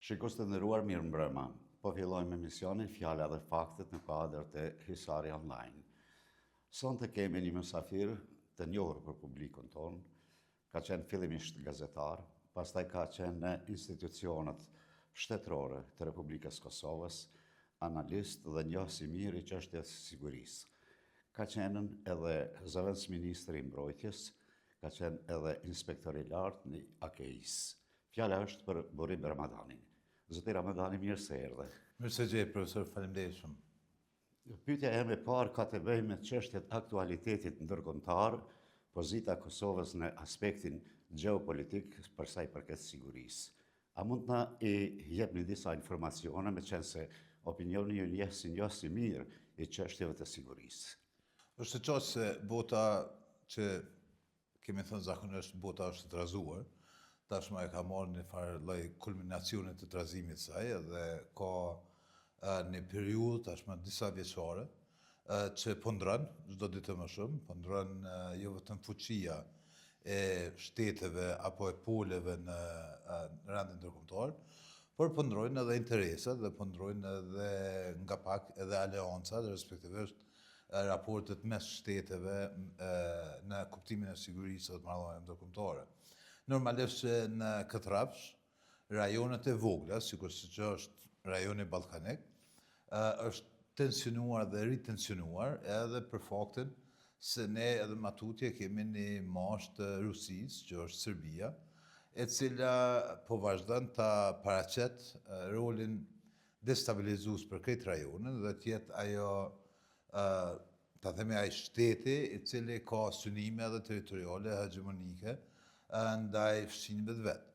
Shikues të nderuar, mirëmbrëma. Po fillojmë emisionin Fjala dhe Faktet në kuadër të Hisari Online. Sonte kemi një mysafir të njohur për publikun tonë, ka qenë fillimisht gazetar, pastaj ka qenë në institucionet shtetërore të Republikës Kosovës, analist dhe njohës i mirë i çështjes sigurisë. Ka qenë edhe zëvendës ministri i mbrojtjes, ka qenë edhe inspektor i lartë në AKI-s. Fjala është për Burim Ramadanin. Zoti Ramadani, mirë se erdhe. Mirë se gjej, profesor, faleminderit shumë. Pyetja ime e parë ka të bëjë me çështjet aktualitetit ndërkombëtar, pozita e Kosovës në aspektin gjeopolitik për sa i përket sigurisë. A mund të na jepni disa informacione, me qenë se opinioni ju njeh si njohës i mirë i çështjeve të sigurisë? Është qartë se bota që kemi thënë zakonisht bota është trazuar, tashmë e ka marrë një farë lloj kulminacionit të trazimit saj dhe ka një periudhë tashmë disa vjeçare që po ndron çdo ditë më shumë, po ndron jo vetëm fuqia e shteteve apo e poleve në rendin ndërkombëtar, por po ndrojnë edhe interesat dhe po ndrojnë edhe nga pak edhe aleancat, respektivisht raportet mes shteteve në kuptimin e sigurisë dhe të marrëdhënieve ndërkombëtare. Normalisht që në këtë rrafsh, rajonet e vogla, sikurse që është rajoni ballkanik, është tensionuar dhe ritensionuar edhe për faktin se ne edhe ma tutje kemi një mashtë të Rusisë, që është Serbia, e cila po vazhdon ta paraqet rolin destabilizues për këtë rajonin dhe të jetë ajo ta themi ai shteti i cili ka synime edhe territoriale hegemonike ndaj fshinjve të vet.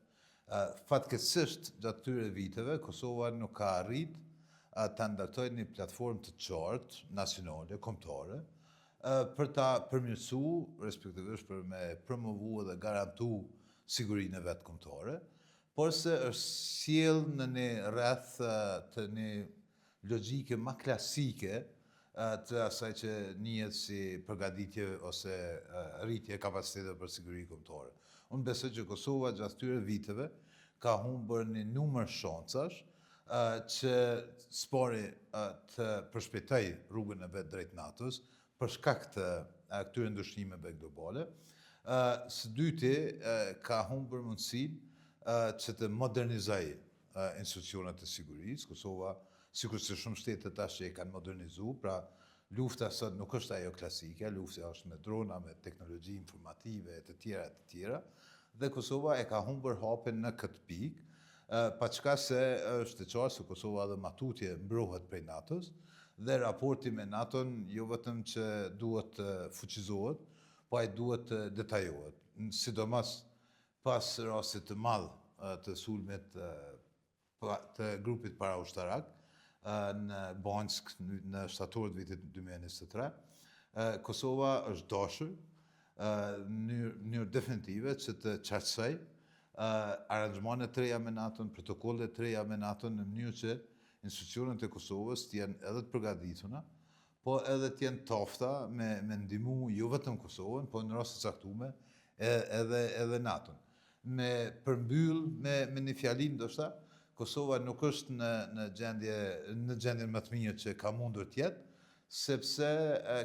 Fatkeqësisht gjatë këtyre viteve Kosova nuk ka arrit ta ndërtojë një platformë të qartë nacionale, kombëtare, për ta përmirësuar, respektivisht për me promovu dhe garantu sigurinë e vet kombëtare, por se është sjell në një rreth të një logjike më klasike të asaj që njihet si përgatitje ose rritje e kapacitetit për siguri kombëtare. Unë besoj që Kosova gjatë këtyre viteve ka humbur një numër shancash që spori të përshpejtojë rrugën e vet drejt NATO-s për shkak të këtyre ndryshimeve globale. Së dyti ka humbur mundësinë që të modernizojë institucionet e sigurisë. Kosova, sikurse shumë shtete tash që e kanë modernizuar, pra lufta sot nuk është ajo klasike, lufta është me drona, me teknologji informative e të tjera, dhe Kosova e ka humbur hapin në këtë pikë, paçka se është e qartë se Kosova edhe ma tutje mbrohet prej NATO-s, dhe raporti me NATO-n jo vetëm që duhet të fuqizohet, po ai duhet të detajohet, sidomos pas rastit të madh të sulmit të grupit paraushtarak në Banjsk në shtator të vitit 2023, Kosova është dashur në mënyrë definitive që të qartësoj aranxhmane të reja me NATO-n, protokolle të reja me NATO-n, në mënyrë që institucionet e Kosovës të jenë edhe të përgatitura, po edhe të jenë tafta me ndihmu jo vetëm Kosovën, po në rast të caktuar edhe NATO-n. Me përmbyll me një fjali ndoshta, Kosova nuk është në gjendjen më të mirë që ka mundur të jetë, sepse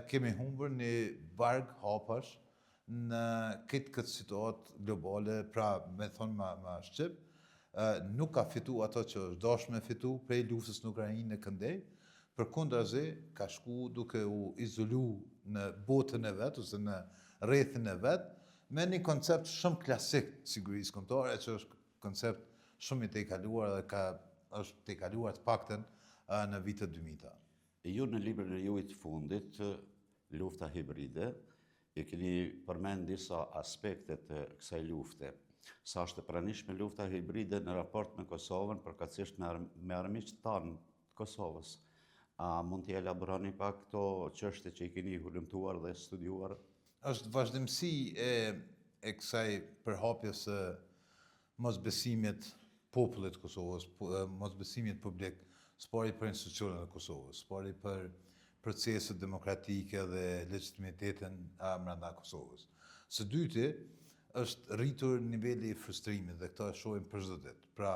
kemi humbur një varg hapash në këtë situatë globale, pra me thonë ma shqip, nuk ka fitu ato që është dashur me fitu prej luftës në Ukrainë në këndej, përkundrazi ka shku duke u izolu në botën e vet ose në rrethin e vet, me një koncept shumë klasik të sigurisë kombëtare, që është koncept shumë i tejkaluar dhe është tejkaluar të paktën në vitet 2000. Ju në librin e juaj të fundit, Lufta hibride, e keni përmend disa aspekte të kësaj lufte. Sa është e pranishme lufta hibride në raport me Kosovën, përkatësisht me armiqtë tanë të Kosovës. A mund të elaboroni pak këto çështje që i keni hulumtuar dhe studiuar? Është vazhdimsi e kësaj përhapjes së mosbesimit popullit të Kosovës, mosbesimit publik, spari për institucionet e Kosovës, spari për proceset demokratike dhe legitimitetin brenda Kosovës. Së dyti, është rritur niveli i frustrimit dhe këto e shohim për çdo ditë. Pra,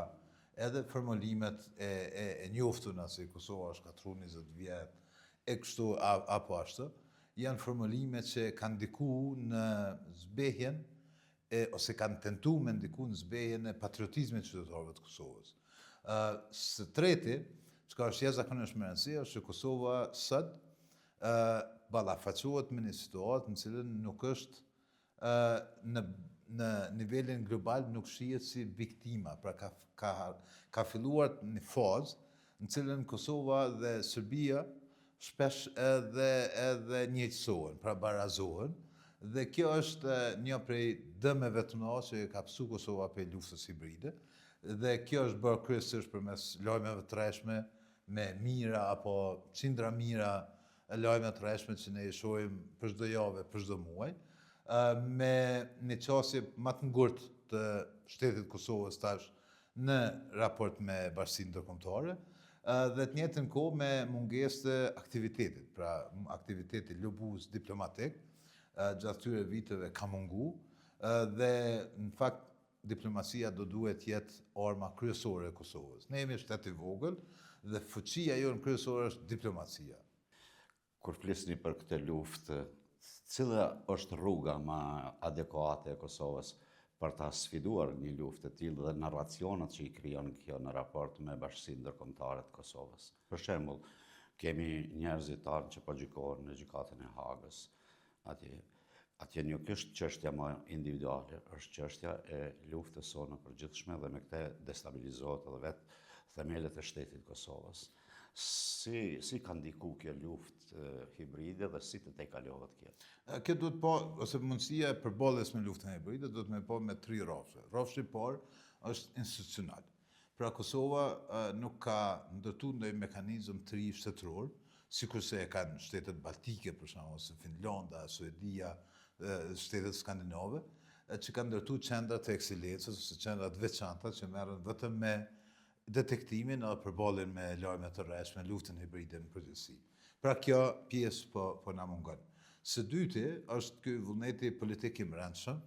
edhe formulimet e njoftuna se Kosova është katru 20 vjet, e kështu apo ashtu, janë formulime që kanë ndiku në zbehjen ose kanë tentu me ndiku në zbehjen e patriotizmit qytetarëve të Kosovës. Së treti, çka është jashtëzakonisht më e rëndësishme, është që Kosova sot ballafaqohet me një situatë në cilën nuk është në nivelin global nuk shihet si viktima, pra ka filluar një fazë në cilën Kosova dhe Serbia shpesh edhe njëjtësohen, pra barazohen, dhe kjo është një prej dëmeve të mëdha që ka pësu Kosova për luftës hibride, dhe kjo është bërë kryesisht përmes lajmeve të rreshme me mira apo qindra mira lajme të rreshme që ne i shohim për çdo javë, për çdo muaj, me një qasje më të ngurtë të shtetit Kosovës tash në raport me Bashkinë Ndërkombëtare, dhe të njëjtën kohë me mungesë të aktivitetit, pra aktiviteti lobuz diplomatik gjatë këtyre viteve ka mungu, dhe në fakt diplomacia do duhet jetë arma kryesore e Kosovës. Ne jemi shtet i vogël dhe fuqia jonë kryesore është diplomacia. Kur flisni për këtë luftë, cila është rruga më adekuate e Kosovës për ta sfiduar një luftë të tillë dhe narracionet që i krijon kjo në raport me Bashkinë Ndërkombëtare të Kosovës? Për shembull, kemi njerëzit tanë që po gjykohen në gjykatën e Hagës. Atje nuk është çështja më individuale, është çështja e luftës së në përgjithshme dhe me këtë destabilizohet edhe vetë themelet e shtetit Kosovës. Si ka ndiku kjo luftë hibride dhe si të tejkalohet kjo? Kjo duhet po, ose mundësia e përballjes me luftën hibride duhet me po me 3 rrafshe. Rrafshi i parë është institucional. Pra Kosova nuk ka ndërtu ndonjë mekanizëm të ri shtetëror, sikurse e kanë shtetet baltike për shembull, ose Finlanda, Suedia, shtetet skandinave, që kanë ndërtu qendra të ekselencës ose qendra të veçanta që merren vetëm me detektimin edhe përballjen me lajme të rreshme, luftën hibride në përgjithësi. Pra kjo pjesë po na mungon. Së dyti është ky vullneti politik i brendshëm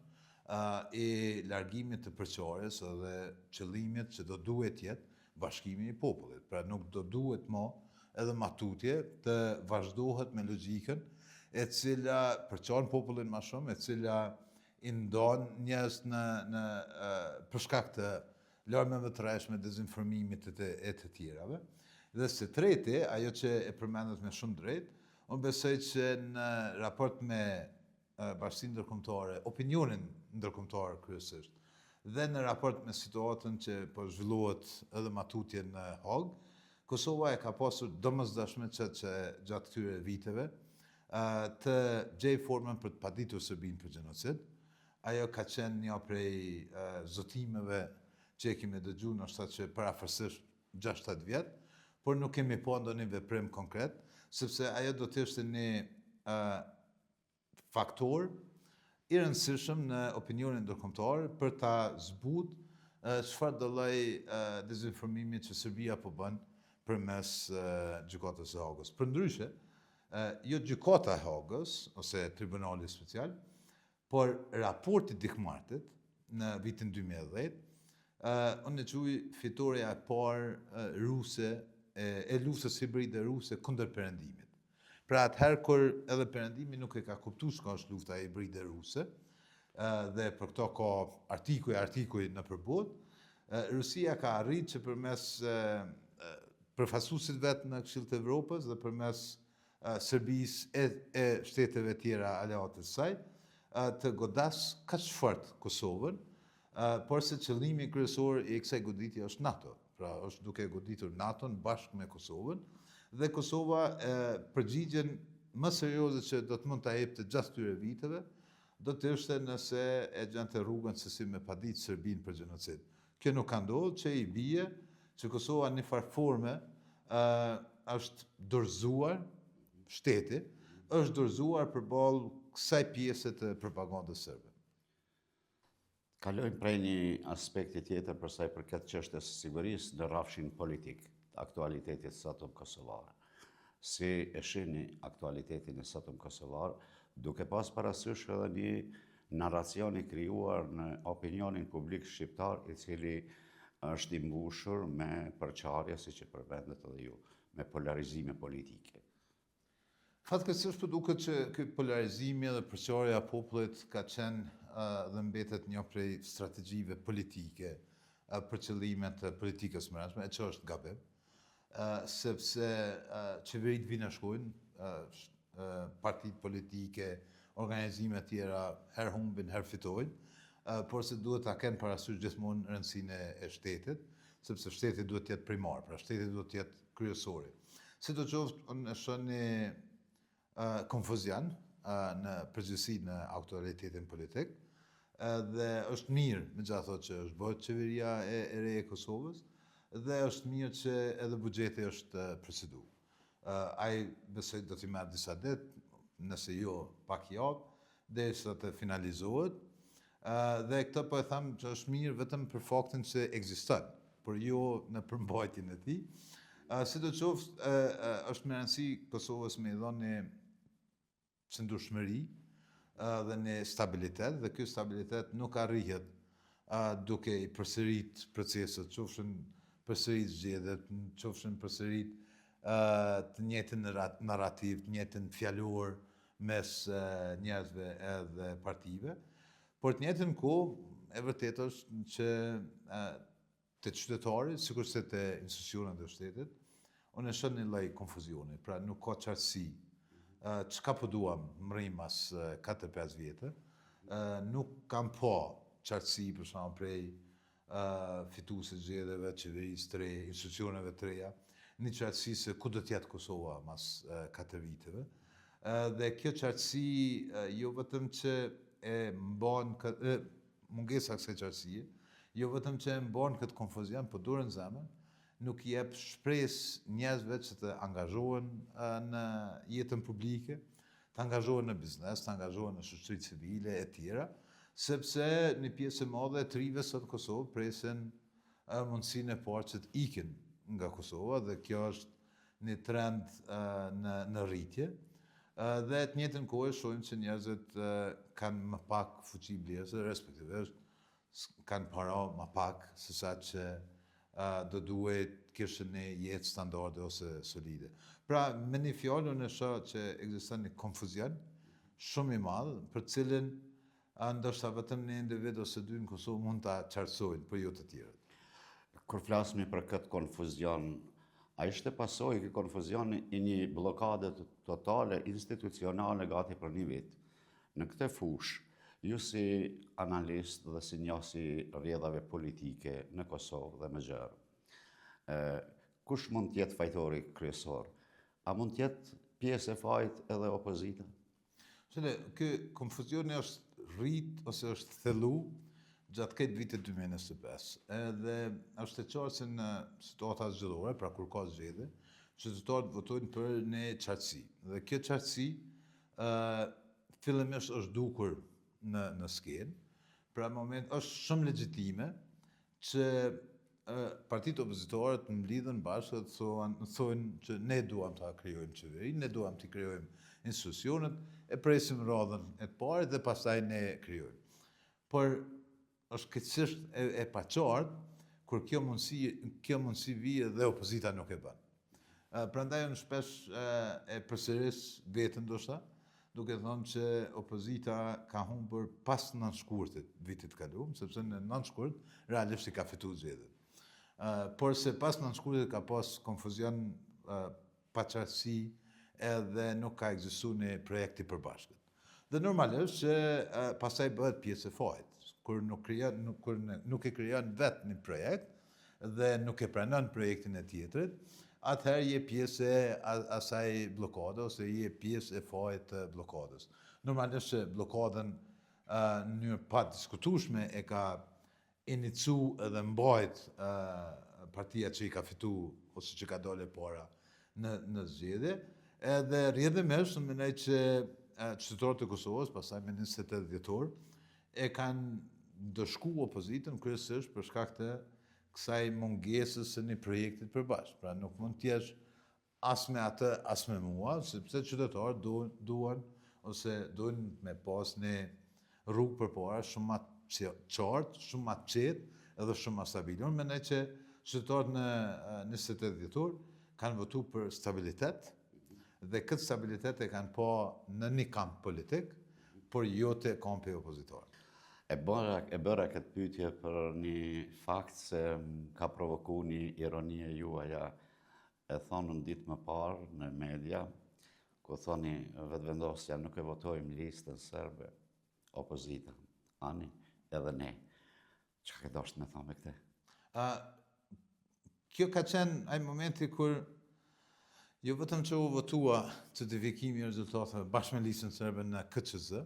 i largimit të përçarjes edhe qëllimit që do duhet jetë bashkimi i popullit. Pra nuk do duhet më edhe matutje të vazhdohet me logjikën e cila përçon popullin më shumë, e cila i ndon njerëz për shkak të lajmeve të rreshme, dezinformimit e të tjerave. Dhe së treti, ajo që e përmendet me shumë drejt, unë besoj që në raport me Bashkinë Ndërkombëtare, opinionin ndërkombëtar kryesisht, dhe në raport me situatën që po zhvillohet edhe matutje në Hag, Kosova e ka pasur domosdoshme që gjatë këtyre viteve të gjej formën për të paditur Serbinë për gjenocid. Ajo ka qenë një prej zotimeve që e kemi dëgju nështë që parafërsisht 6-7 vjetë, por nuk kemi po ndonjë veprim konkret, sepse ajo do të ishte një faktor i rëndësishëm në opinionin ndërkombëtar për ta zbut çfarë do lloj dezinformimi që Serbia po bën përmes gjykatës së Hagës. Përndryshe, jo gjykata e Hagës ose tribunali special, por raporti Dikmartit në vitin 2010, unë e quaj fitoria e parë ruse e luftës hibride ruse kundër perëndimit. Pra atëherë kur edhe perëndimi nuk e ka kuptuar çka është lufta hibride ruse, dhe për këto ka artikuj nëpër botë, Rusia ka arritur që përmes përfaqësuesit vetë në Këshillin e Evropës dhe përmes Serbisë e shteteve tjera aleate të saj, të godas kaq fort Kosovën, por se qëllimi kryesor i kësaj goditje është NATO. Pra është duke goditur NATO-n bashkë me Kosovën, dhe Kosova përgjigjen më serioze që do të mund ta jepte gjatë këtyre viteve, do të ishte nëse e gjante rrugën se si me padit Serbinë për gjenocid. Kjo nuk ka ndodhur, që i bie që Kosova në farë forme është dorëzuar, shteti është dorëzuar përballë kësaj pjese të propagandës serbe. Kalojmë prej një aspekti tjetër për sa i përket çështjes së sigurisë në rrafshin politik, aktualitetit sotëm kosovar. Si e shihni aktualitetin e sotëm kosovar, duke pas parasysh edhe një narracion i krijuar në opinionin publik shqiptar, i cili është i mbushur me përçarje, siç e përmendet edhe ju, me polarizime politike. Fatkeqësisht po duket që ky polarizimi dhe përqarja e popullit ka qenë dhe mbetet një prej strategjive politike për qëllime të politikës së brendshme, e që është gabim, sepse qeveritë vinë e shkojnë, partitë politike, organizime tjera her humbin, her fitojnë, por se duhet ta kenë parasysh gjithmonë rëndësinë e shtetit, sepse shteti duhet të jetë primar, pra shteti duhet të jetë kryesori. Sidoqoftë, unë e shoh një konfuzion në përgjithësi në aktualitetin politik, dhe është mirë, megjithatë që është bërë qeveria e re e Kosovës, dhe është mirë që edhe buxheti është procedu. Ai besoj do t'i marrë disa ditë, nëse jo pak javë, derisa të finalizohet. Dhe këtë po e them që është mirë vetëm për faktin që ekziston, por jo në përmbajtjen e tij. Sidoqoftë, është me rëndësi Kosovës me i dhënë një qëndrueshmëri dhe një stabilitet, dhe ky stabilitet nuk arrihet duke i përsërit proceset, qofshin përsërit zgjedhjet, qofshin përsërit të njëjtin narrativ, të njëjtin fjalor mes njerëzve edhe partive, por të njëjtën kohë e vërtetë është që të qytetarit, sikurse të institucionet e shtetit, unë e shoh një lloj konfuzioni, pra nuk ka qartësi çka po duam mrimas 4-5 vjetë, nuk kam pa qartësi për shembull prej fituesit zgjedhjeve, qeverisë të re, institucioneve të reja, një qartësi se ku do të jetë Kosova mas 4 viteve. Dhe kjo qartësi jo vetëm që e mban mungesa kësaj qartësie, jo vetëm që e mban këtë konfuzion, por durën zemër, nuk i jep shpresë njerëzve që të angazhohen në jetën publike, të angazhohen në biznes, të angazhohen në shoqëri civile e tjera, sepse një pjesë e madhe e trive sot në Kosovë presin mundësinë e parë që të ikin nga Kosova, dhe kjo është një trend në rritje. Dhe të njëjtën kohë shohim që njerëzit kanë më pak fuqi blerëse, respektivisht kanë para më pak se sa që do duhet kishin një jetë standarde ose solide. Pra, me një fjalë unë e shoh që ekziston një konfuzion shumë i madh, për cilin ndoshta vetëm një individ ose dy në Kosovë mund ta qartësojnë, por jo të tjerët. Kur flasmi për këtë konfuzion, a ishte pasojë ky konfuzion i një bllokade totale institucionale gati për një vit. Në këtë fushë, ju si analist dhe si njësi rrjedhave politike në Kosovë dhe më gjerë, kush mund të jetë fajtori kryesor? A mund të jetë pjesë e fajit edhe opozita? Ky konfuzioni është rrit ose është thellu gjatë këtë vitit 2025. Edhe është e qartë se në situata zgjedhore, pra kur ka zgjedhje, qytetarët votojnë për një qartësi. Dhe kjo qartësi fillimisht është dukur në skenë, pra moment është shumë legjitime që partitë opozitore të mblidhen bashkë dhe thonë që ne duam ta krijojmë qeverinë, ne duam të krijojmë institucionet, e presim radhën e parë dhe pastaj ne krijojmë. Por është keqësisht e paqartë kur kjo mundësi vije dhe opozita nuk e bën. Prandaj unë shpesh e përsëris veten ndoshta, duke thënë që opozita ka humbur pas nënshkurtit vitit kaluar, sepse në nënshkurt realisht i ka fituar zgjedhjet. Por se pas nënshkurtit ka pas konfuzion, paqartësi, edhe nuk ka ekzistuar një projekt i përbashkët. Dhe normalisht që pastaj bëhet pjesë e fajit. Kur nuk e krijon vetë një projekt dhe nuk e pranon projektin e tjetrit, atëherë je pjesë e asaj bllokade ose je pjesë e fajit të bllokadës. Normalisht që bllokadën në mënyrë pa diskutueshme e ka inicu edhe mbajt partia që i ka fitu ose që ka dole para në zgjedhje, edhe rrjedhimisht mendoj që qytetarët e Kosovës, pastaj me 28 dhjetor, e kanë ndëshku opozitën kryesisht për shkak të kësaj mungesës së një projekti të përbashkët. Pra nuk mund të jesh as me atë as me mua, sepse qytetarët duan ose duhen me pas një rrugë përpara shumë më qartë, shumë më qetë edhe shumë ma stabil. Unë mendoj që qytetarët në 28 dhjetor kanë votu për stabilitet dhe këtë stabilitet e kanë pa në një kamp politik, por jo të kampi opozitor. E bëra këtë pyetje për një fakt se ka provoku një ironie juaja. E thonë në ditë më parë në media, ku thoni vetëvendosja nuk e votojmë listën serbe, opozita, ani edhe ne. Çka ke dashur me thonë me këtë? Kjo ka qenë ai momenti kur jo vetëm që u votua certifikimi i rezultateve bashkë me listën serbe në KQZ,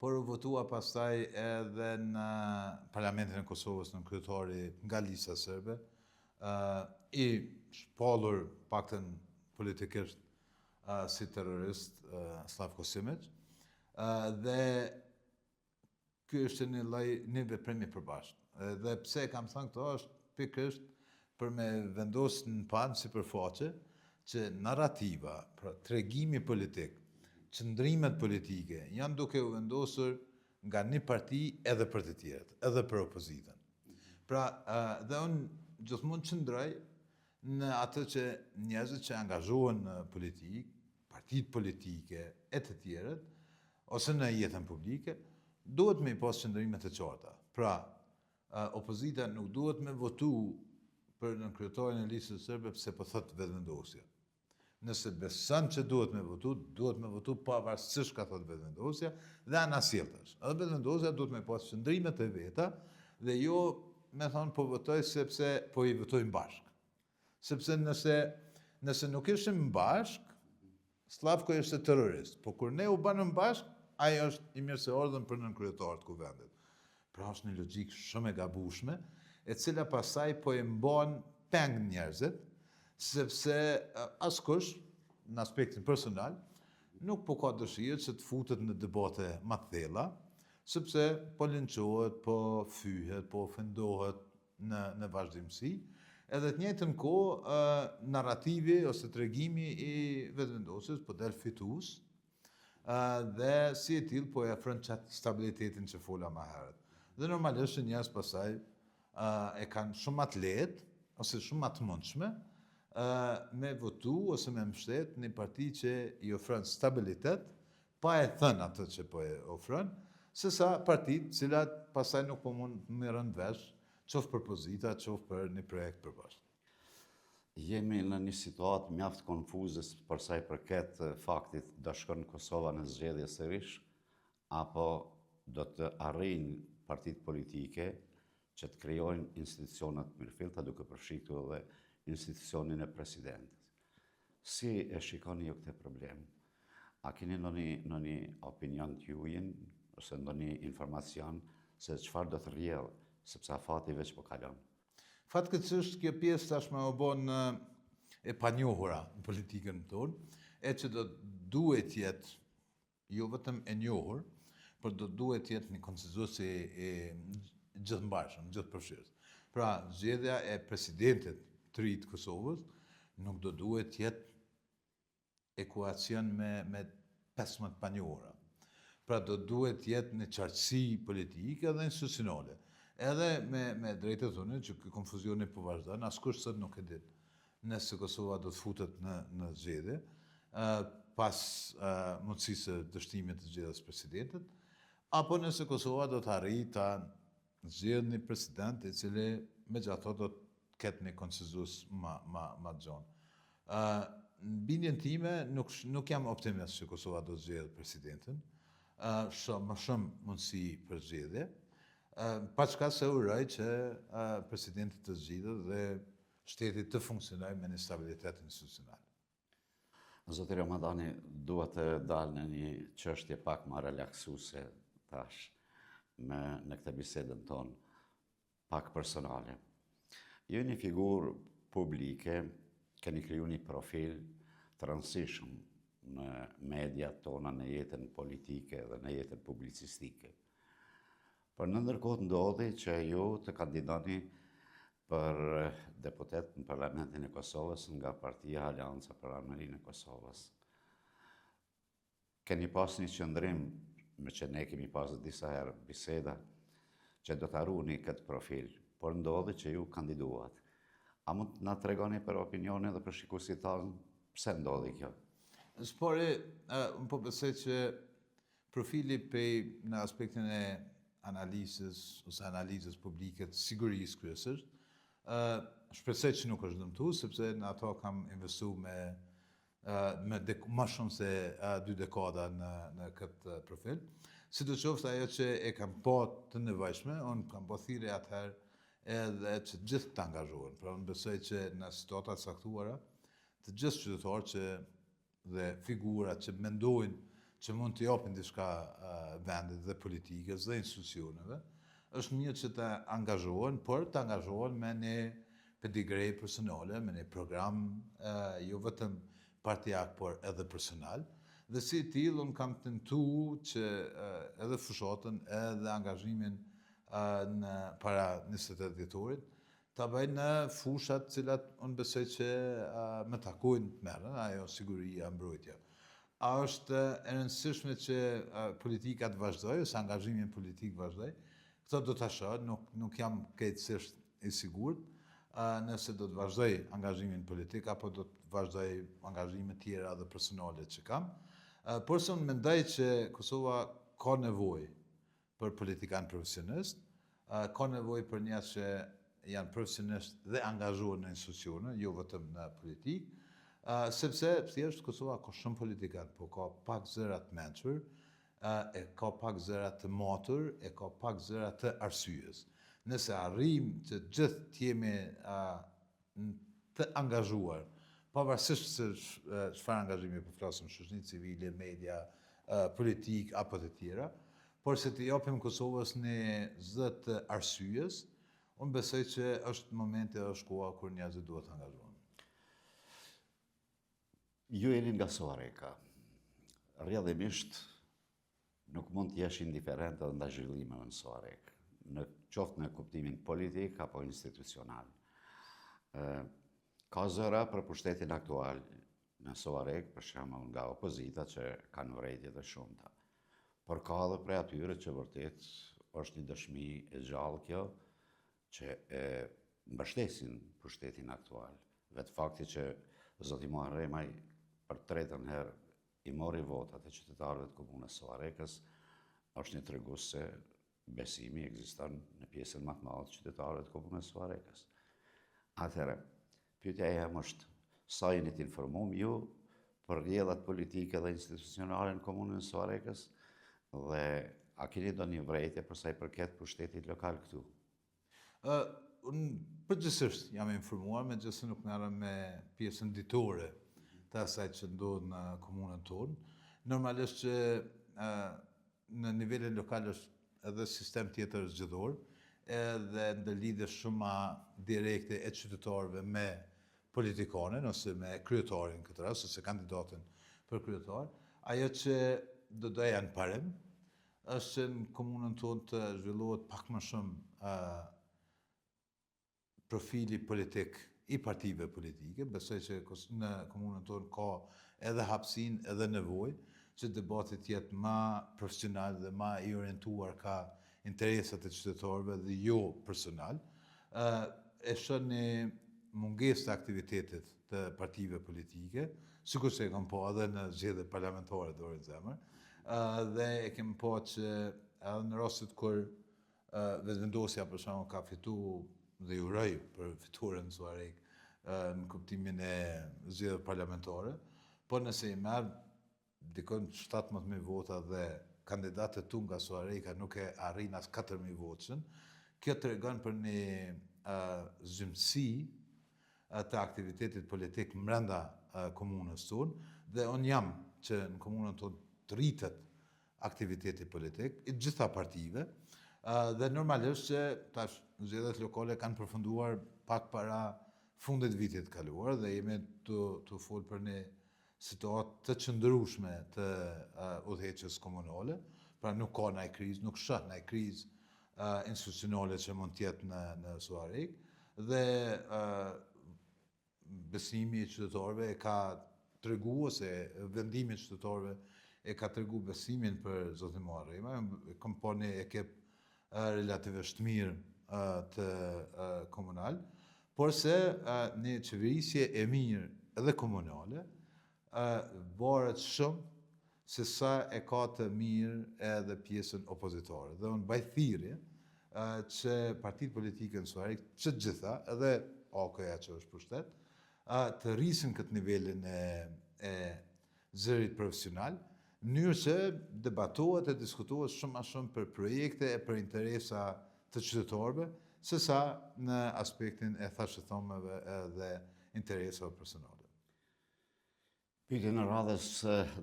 por u votua pastaj edhe në Parlamentin e Kosovës në kryetari nga lista serbe, i shpallur paktën politikisht si terrorist Slavko Simic, dhe ky është një veprim i përbashkët. Dhe pse kam thënë këto është pikërisht për me vendosë në panë sipërfaqe që narrativa, pra tregimi politik, qëndrimet politike janë duke u vendosur nga një parti edhe për të tjerët, edhe për opozitën. Pra, dhe unë gjithmonë qëndroj në atë që njerëzit që angazhohen në politikë, partitë politike e të tjerët, ose në jetën publike, duhet me i pas qëndrimet e qarta. Pra, opozita nuk duhet me votu për në kryetarin e listës serbe pse po thot vetëvendosja. Nëse beson që duhet me votu pavarësisht ka thot vetëvendosja dhe anasjelltash. Edhe vetëvendosja duhet me pas qëndrimet e veta dhe jo me thonë po votoj sepse po i votojmë bashkë. Sepse nëse nuk ishim bashkë, Slavko është terrorist, po kur ne u banëm bashkë, ai është i mirëseardhën për nënkryetarit të kuvendit. Pra është një logjikë shumë e gabueshme, e cila pastaj po e mban peng njerëzit, sepse askush, në aspektin personal, nuk po ka dëshirë që të futet në debate më të thella, sepse po linçohet, po fyhet, po ofendohet në vazhdimsi, edhe të njëjtën kohë narrativi ose tregimi i vetëvendosjes po del fitues, dhe si e tillë po e afron çat stabilitetin që fola më herët. Dhe normalisht njerëz pastaj e kanë shumë më të lehtë ose shumë më të mundshme me votu ose me mbështet një parti që i ofron stabilitet, pa e thënë atë që po e ofron, sesa partitë cilat pastaj nuk po mund të merren vesh, qoftë për pozita, qoftë për një projekt përbashkët. Jemi në një situatë mjaft konfuze për sa i përket faktit do shkon Kosova në zgjedhje sërish, apo do të arrijnë partitë politike që të krijojnë institucionet mirëfillta duke përfshirë edhe institucionin e presidentit. Si e shikoni ju këtë problem? A keni ndonjë opinion të juajin ose ndonjë informacion se çfarë do të rrjedhë, sepse afati veç po kalon? Fatkeqësisht kjo pjesë tashmë u bën e panjohura në politikën tonë, e që do duhet jetë jo vetëm e njohur, por do duhet jetë një konsenzus i gjithëmbajshëm, gjithëpërfshirës. Pra, zgjedhja e presidentit të ri të Kosovës nuk do duhet jetë ekuacion me 15 panjohura. Pra, do duhet jetë një qartësi politike dhe institucionale. Edhe me drejtë thonë që ky konfuzioni po vazhdon, askush sot nuk e di nëse Kosova do të futet në zgjedhje pas mundësisë së dështimit të zgjedhjes presidentit, apo nëse Kosova do të arrijë ta zgjedhë një president i cili megjithatë do të ketë një konsenzus më të gjatë. Në bindjen time nuk jam optimist që Kosova do të zgjedhë presidentin, më shumë mundësi për zgjedhje. Pa çka se uroj që presidenti të zgjidhet dhe shteti të funksionojë me një stabilitet institucional. Zoti Ramadani, duhet të dalë në një çështje pak më relaksuese tash në këtë bisedën tonë, pak personale. Ju një figurë publike, keni kriju një profil të rëndësishëm në mediat tona, në jetën politike dhe në jetën publicistike. Por në ndërkohë ndodhi që ju të kandidoni për deputet në Parlamentin e Kosovës nga partia Aleanca për Armërinë e Kosovës. Keni pas një qëndrim, me që ne kemi pas disa herë biseda, që do të arruni këtë profil, por ndodhi që ju kandiduat. A mund të na tregoni për opinionin dhe për shikuesit tanë pse ndodhi kjo? Spore, unë po besoj që profili në aspektin e analizës ose analizës publike të sigurisë kryesisht, shpresoj që nuk është dëmtuar, sepse në ato kam investu më shumë se 2 dekada në këtë profil. Sidoqoftë ajo që e kam po të nevojshme, unë kam po thirrje atëherë edhe që gjithë të angazhohen. Pra unë besoj që në situata të caktuara, të gjithë qytetarët dhe figurat që mendojnë që mund të japin diçka vendit dhe politikës dhe institucioneve, është mirë që të angazhohen, por të angazhohen me një pedigre personale, me një program jo vetëm partijak, por edhe personal. Dhe si tillë, unë kam tentuar që edhe fushatën edhe angazhimin para 28 dhjetorit, ta bëj në fushat cilat unë besoj që me takojnë të merren, ajo siguria, mbrojtja. A është e rëndësishme që politika të vazhdojë, ose angazhimin politik vazhdoj? Këto do të shoh, nuk jam krejtësisht i sigurt nëse do të vazhdoj angazhimin politik, apo do të vazhdoj angazhime tjera dhe personale që kam. Por se unë mendoj që Kosova ka nevojë për politikan profesionist, ka nevojë për njerëz që janë profesionistë dhe angazhohen në institucione, jo vetëm në politikë, sepse thjesht Kosova ka shumë politikan, po ka pak zëra të mençur, e ka pak zëra të matur, e ka pak zëra të arsyes. Nëse arrim që gjithë të jemi të angazhuar, pavarësisht se çfarë angazhimi po flasim, shoqëri civile, media, politik apo të tjera, por se të japim Kosovës një zë të arsyes, unë besoj që është momenti, është koha kur njerëzit duhet të angazhohen. Ju jeni nga Soareka. Rrjedhimisht nuk mund të jesh indiferent edhe ndaj zhvillimeve në Soarek, qoftë në kuptimin politik apo institucional. Ka zëra për pushtetin aktual në Soarek, për shembull nga opozita që kanë vërejtje të shumta. Por ka edhe prej atyre që vërtet është një dëshmi e gjallë kjo, që e mbështesin pushtetin aktual. Vetë fakti që zoti Muharremaj për 3. herë i mori votat e qytetarëve të komunës Soarekës, është një tregues se besimi ekziston në pjesën më të madhe të qytetarëve të komunës Soarekës. Atëherë, pyetja jam është, sa jeni të informuar ju për rrjedhat politike dhe institucionale në komunën Soarekës, dhe a keni ndonjë vërejtje për sa i përket pushtetit lokal këtu? Unë përgjithsisht jam informuar, megjithëse nuk merrem me pjesën ditore të asaj që ndodh në komunën tonë. Normalisht që në nivelin lokal është edhe sistem tjetër zgjedhor, edhe ndërlidhje shumë ma direkte e qytetarëve me politikanin ose me kryetarin këtë rast, ose kandidatin për kryetar. Ajo që do doja në parim është që në komunën tonë të zhvillohet pak më shumë profili politik i partive politike. Besoj që në komunën tonë ka edhe hapësinë edhe nevojë që debatit jetë ma profesional dhe ma i orientuar ka interesat e qytetarëve dhe jo personal. E shoh një mungesë të aktivitetit të partive politike, sikur se e kam po edhe në zgjedhjet parlamentare dorë zemër, dhe e kem po që edhe në rastet kur vetëvendosja për shembull ka fituar dhe ju uroj për fituaren Soarek në kuptimin e zgjedhjeve parlamentare, por nëse i merr dikon 17.000 vota dhe kandidatët tu nga Soareka nuk e arrin as 4.000 votën, kjo tregon për një zymësi të aktivitetit politik brenda komunës tonë, dhe unë jam që në komunën tonë të rritet aktiviteti politik i gjitha partive, dhe normalisht që tash zgjedhjet lokale kanë përfunduar pak para fundit vitit kaluar dhe jemi të folë për një situatë të qëndrueshme të udhëheqjes komunale, pra nuk ka ndaj krizë, nuk shoh ndaj krizë institucionale që mund të jetë në Soarek, dhe besimi i qytetarëve e ka treguar, ose vendimi i qytetarëve e ka treguar besimin për zotin Muharremaj. Kam po një ekip relativisht mirë të komunal, por se një qeverisje e mirë edhe komunale varet shumë se sa e ka të mirë edhe pjesën opozitore. Dhe unë baj thirrje që partitë politike në Suarik, që gjitha, edhe AK-ja që është pushtet, të rrisin këtë nivelin e zërit profesional, në mënyrë që debatohet e diskutohet shumë ma shumë për projekte e për interesa të qytetarëve, se sa në aspektin e thashëthomeve dhe interesave personale. Pyetjen e radhës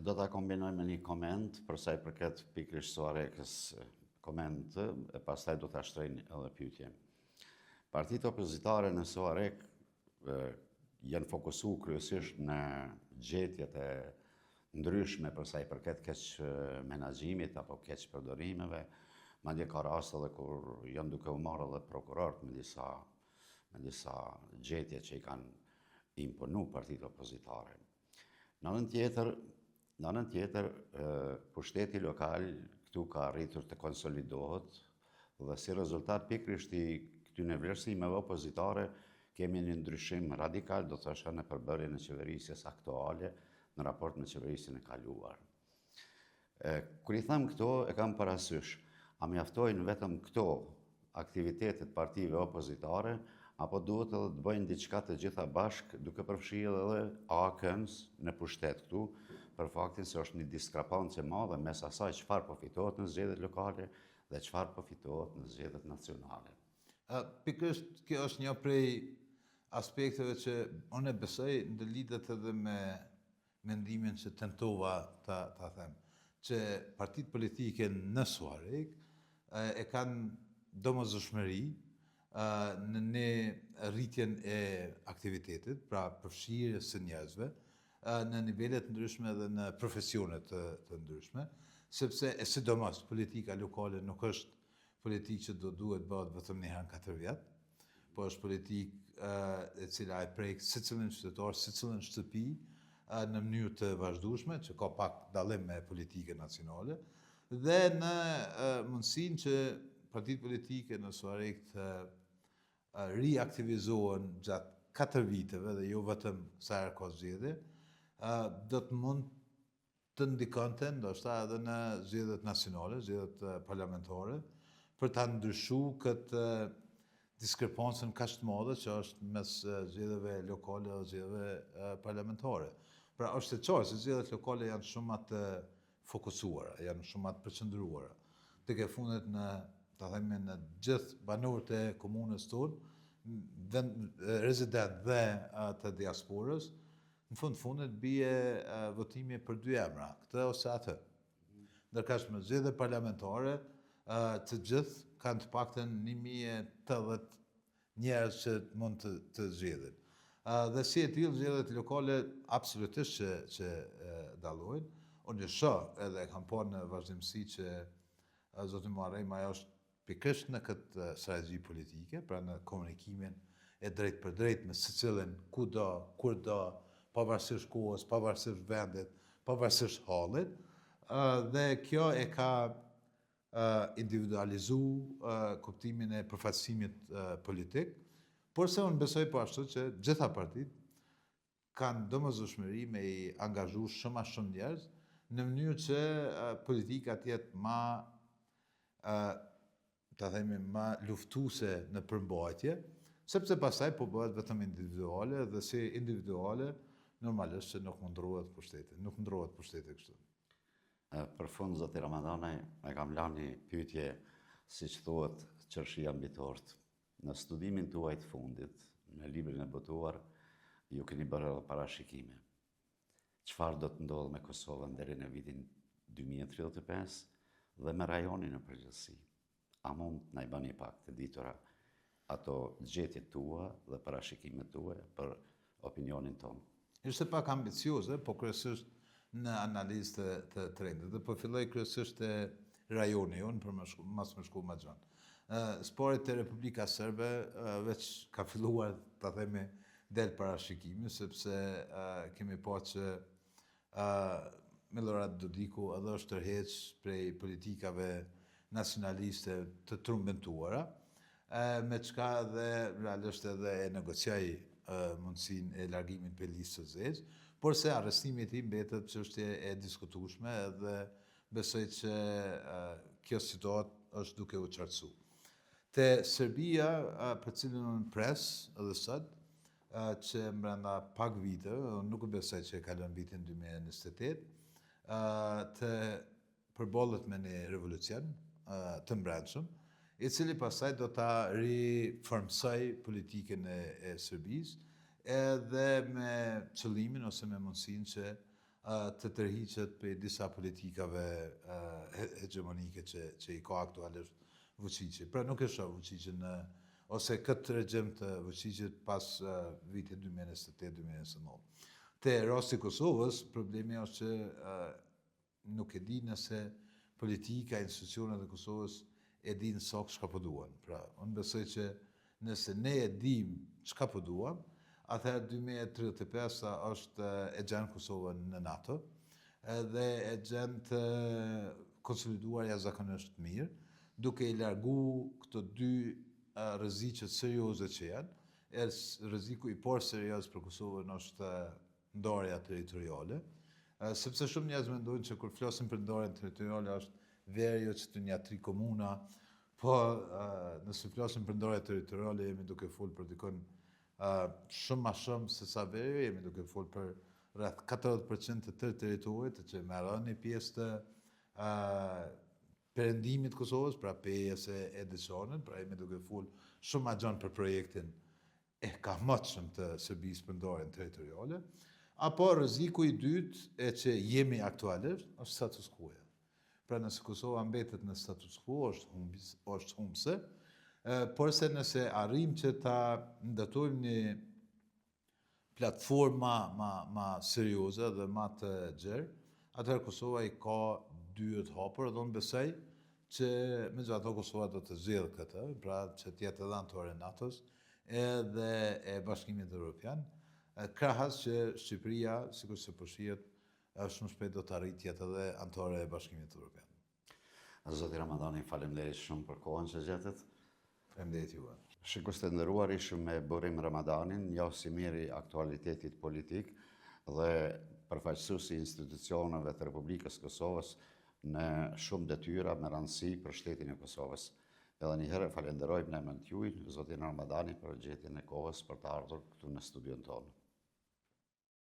do ta kombinoj me një koment për sa i përket pikërisht Suarekës, koment e pastaj do ta shtroj edhe pyetje. Partitë opozitare në Suarek janë fokusuar kryesisht në gjetjet e ndryshme për sa i përket keq menaxhimit apo keq përdorimeve, madje ka raste edhe kur janë duke u marrë edhe prokurorët me disa gjetje që i kanë imponu partitë opozitare. Në anën tjetër, pushteti lokal këtu ka arritur të konsolidohet dhe si rezultat pikërisht i këtyre vlerësimeve opozitare kemi një ndryshim radikal, do thosha, në përbërjen e qeverisjes aktuale në raport me qeverisjen e kaluar. Kur i them këto, e kam parasysh, a mjaftojnë vetëm këto aktivitetet partive opozitare, apo duhet edhe të bëjnë diçka të gjitha bashkë duke përfshirë edhe AK-n në pushtet këtu, për faktin se është një diskrepancë e madhe mes asaj çfarë po fitohet në zgjedhjet lokale dhe çfarë po fitohet në zgjedhjet nacionale. Pikërisht kjo është një prej aspekteve që unë e besoj ndërlidhet edhe me mendimin që tentova ta them, që partitë politike në Suarek e kanë domosdoshmëri në një rritjen e aktivitetit, pra përfshirjes së njerëzve, në nivelet ndryshme dhe në profesionet të ndryshme, sepse e sidomos politika lokale nuk është politikë që duhet bëhet vetëm një herë në 4 vjet, po është politikë e cila e prek secilin qytetar, secilin shtëpi në mënyrë të vazhdueshme, që ka pak dallim me politikën nacionale, dhe në mundësinë që partitë politike në Suarek të riaktivizohen gjatë 4 viteve dhe jo vetëm sa herë ka zgjedhje, do të mund të ndikonte ndoshta edhe në zgjedhjet nacionale, zgjedhjet parlamentare, për ta ndryshuar këtë diskrepancën kaq të madhe që është mes zgjedhjeve lokale dhe zgjedhjeve parlamentare. Pra është e qartë se zgjedhjet lokale janë shumë më të fokusuara, janë shumë më të përqendruara. Tek e fundit në gjithë banorët e komunës tonë, rezident dhe të diasporës, në fundit bie votimi për 2 emra, këtë ose atë. Ndërkaq me zgjedhje parlamentare, të gjithë kanë të paktën 1080 njerëz që mund të zgjedhin. Dhe si e tillë zgjedhjet lokale absolutisht që dallojnë. Unë shoh edhe kam parë në vazhdimsi që zoti Muharrem ajo është pikërisht në këtë strategji politike, pra në komunikimin e drejt për drejt me secilin kudo, kur do, pavarësisht kohës, pavarësisht vendit, pavarësisht hallit, dhe kjo e ka individualizu kuptimin e përfaqësimit politik, por se unë besoj po ashtu që gjitha partitë kanë domosdoshmëri me i angazhu shumë a shumë njerëz në mënyrë që politika të jetë ta themi ma luftuese në përmbajtje, sepse pastaj po bëhet vetëm individuale dhe si individuale normalisht që nuk ndrohet pushteti kështu. Për fund, zoti Ramadani, e kam lënë një pyetje, siç thuhet, qershia mbi tort. Në studimin tuaj të fundit, në librin e botuar, ju keni bërë edhe parashikime. Çfarë do të ndodhë me Kosovën deri në vitin 2035 dhe me rajonin në përgjithësi? A mund na i bëni pak të ditura ato gjetjet tua dhe parashikimet tua për opinionin tonë? Ishte pak ambicioze, po kryesisht në analizë të trendit. Dhe po filloj kryesisht te rajoni jonë për mas më shku më gjatë. Sporet të Republika Serbe veç ka filluar, ta themi, del parashikimi, sepse kemi pa që Milorad Dodiku edhe është tërheq prej politikave nacionaliste të trumbentuara, me qka dhe realisht edhe e negociaj mundësin e largimit për listë të zezë, por se arrestimi i tij mbetet çështje e diskutueshme edhe besoj që kjo situatë është duke u qartësu. Te Serbia, për cilën unë pres edhe sot, që mbrenda pak vite, unë nuk besoj që e kalon vitin 2028, të përbollet me një revolucion të mbrendshëm, i cili pastaj do ta riformsoj politikën e Serbisë, edhe me qëllimin ose me mundësinë që të tërhiqet për disa politikave hegemonike që i ka aktualisht Vučići. Pra nuk e shoh Vučićin ose këtë regjim të Vučićit pas vitit 2028-2029. Te rasti Kosovës, problemi është që nuk e di nëse politika, institucionet e Kosovës e din sot çka po duan. Pra, unë besoj që nëse ne e dim çka po duam, atëherë 2035 është e gjenë Kosovën në NATO, dhe e gjenë të konsoliduar jashtëzakonisht mirë, duke i largu këto dy rreziqet serioze që janë. Rreziku i parë serioz për Kosovën është ndarja territoriale, sepse shumë njerëz mendojnë që kur flasim për ndarjen territoriale është verje që të një 3 komuna, po nëse flasim për ndarje territoriale jemi duke folur për dikon shumë ma shumë se sa verje, jemi duke folur për rreth 40% të tërë territorit që merron një pjesë të perëndimit të Kosovës, pra pjesë e Edicionit, pra jemi duke folur shumë ma gjanë për projektin e kamatshëm të Serbisë për ndarjen territoriale, apo rreziku i dytë e që jemi aktualisht është status quo-ja. Pra nëse Kosova mbetet në status quo është humbse, por se nëse arrim që ta ndatojmë një platformë ma serioze dhe ma të gjerë, atëherë Kosova i ka dyert hapur dhe unë besoj që megjithatë Kosova do të zgjidhë këtë, pra që të jetë edhe anëtare e NATO-s edhe e Bashkimit Evropian, krahas që Shqipëria, sikur se po shihet, shumë shpejt do të arrijë të jetë edhe anëtare e Bashkimit Evropian. Zoti Ramadani, faleminderit shumë për kohën që gjetët. Faleminderit juve. Shikues të nderuar, ishim me Burim Ramadanin, njofësimir i aktualitetit politik dhe përfaqësuesi i institucioneve të Republikës Kosovës në shumë detyra me rëndësi për shtetin e Kosovës. Edhe një herë falenderojmë në emër të juaj zotin Ramadani për gjetjen e kohës për të ardhur këtu në studion tonë.